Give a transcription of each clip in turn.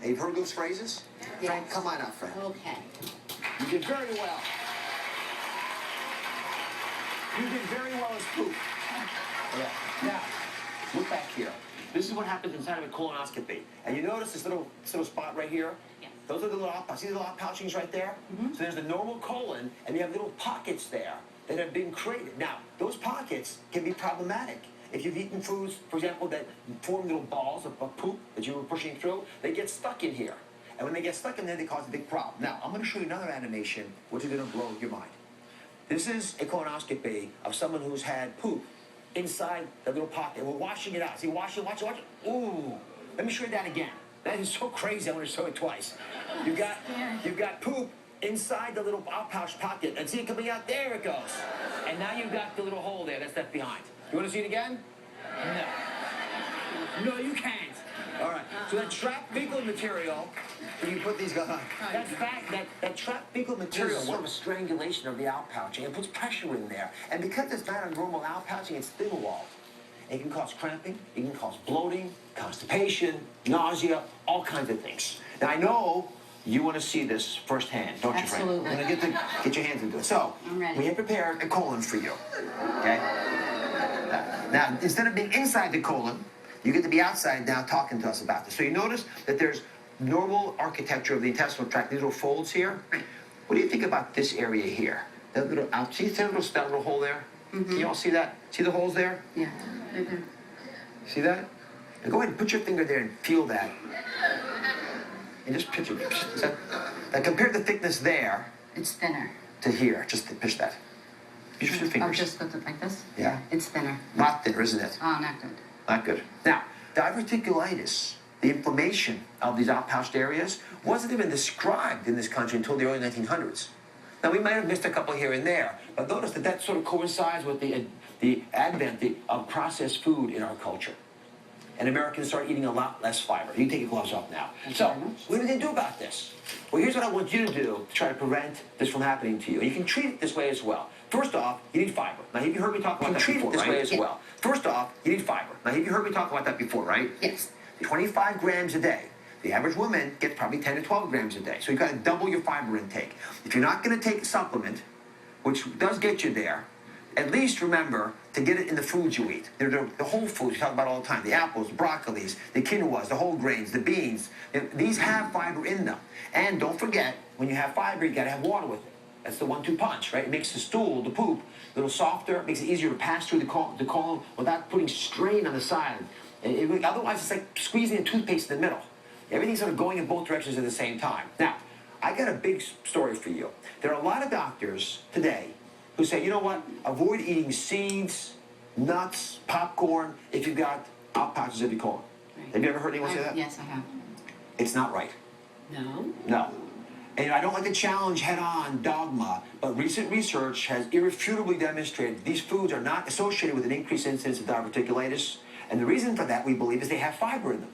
Hey, you've heard those phrases? Yes. Frank, come on up, Frank. Okay. You did very well. You did very well as poop. Yeah. Now, look back here. This is what happens inside of a colonoscopy. And you notice this little spot right here? Yes. Those are the little outpouchings. See the little outpouchings right there? Mm-hmm. So there's the normal colon, and you have little pockets there that have been created. Now, those pockets can be problematic. If you've eaten foods, for example, that form little balls of poop that you were pushing through, they get stuck in here. And when they get stuck in there, they cause a big problem. Now, I'm going to show you another animation, which is going to blow your mind. This is a colonoscopy of someone who's had poop inside the little pocket. We're washing it out. See, watch it. Ooh. Let me show you that again. That is so crazy. I want to show it twice. You've got poop inside the little outpouch pocket. And see it coming out? There it goes. And now you've got the little hole there that's left behind. You want to see it again? No. No, you can't. All right. So that trapped fecal material, you put these guys on. That trapped fecal material is sort of a strangulation of the outpouching. It puts pressure in there. And because it's not a normal outpouching, it's thin-walled. It can cause cramping, it can cause bloating, constipation, nausea, all kinds of things. Now, I know you want to see this firsthand, don't you, Frank? Absolutely. You're going to get your hands into it. So, I'm ready. we have prepared a colon for you, okay? Now, instead of being inside the colon, you get to be outside now talking to us about this. So you notice that there's normal architecture of the intestinal tract, these little folds here. Right. What do you think about this area here? That little see that little hole there? Mm-hmm. Can you all see that? See the holes there? Yeah. Mm-hmm. See that? Now go ahead and put your finger there and feel that. And just picture it. Now compare the thickness there. It's thinner. To here. Just push that. Use your fingers. Oh, just put it like this? Yeah. It's thinner. Not thinner, isn't it? Oh, not good. Not good. Now, diverticulitis, the inflammation of these outpouched areas, wasn't even described in this country until the early 1900s. Now, we might have missed a couple here and there, but notice that that sort of coincides with the advent of processed food in our culture. And Americans start eating a lot less fiber. You can take your gloves off now. So, what do they do about this? Well, here's what I want you to do to try to prevent this from happening to you. You can treat it this way as well. First off, you need fiber. Now, have you heard me talk about that before, right? You can treat it this way as well. First off, you need fiber. Now, have you heard me talk about that before, right? Yes. 25 grams a day. The average woman gets probably 10 to 12 grams a day. So you've got to double your fiber intake. If you're not going to take a supplement, which does get you there, at least remember to get it in the foods you eat. They're the whole foods we talk about all the time. The apples, the broccolis, the quinoas, the whole grains, the beans. These have fiber in them. And don't forget, when you have fiber, you got to have water with it. That's the 1-2 punch, right? It makes the stool, the poop, a little softer. It makes it easier to pass through the colon without putting strain on the side. Otherwise, it's like squeezing a toothpaste in the middle. Everything's sort of going in both directions at the same time. Now, I got a big story for you. There are a lot of doctors today who say, you know what, avoid eating seeds, nuts, popcorn, if you've got outpouches of your colon. Right. Have you ever heard anyone say that? Yes, I have. It's not right. No? No. And I don't like to challenge head-on dogma, but recent research has irrefutably demonstrated these foods are not associated with an increased incidence of diverticulitis. And the reason for that, we believe, is they have fiber in them.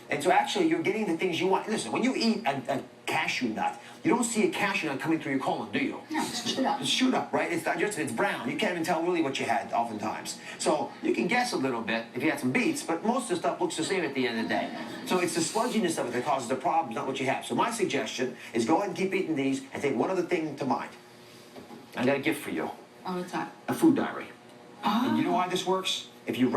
And so actually, you're getting the things you want. Listen, when you eat a cashew nut, you don't see a cashew nut coming through your colon, do you? No, it's shoot up. It's shoot up, right? It's digested, it's brown. You can't even tell really what you had oftentimes. So you can guess a little bit if you had some beets, but most of the stuff looks the same at the end of the day. So it's the sludginess of it that causes the problem, not what you have. So my suggestion is go ahead and keep eating these and take one other thing to mind. I got a gift for you. Oh, what's that? A food diary. Oh. And you know why this works? If you write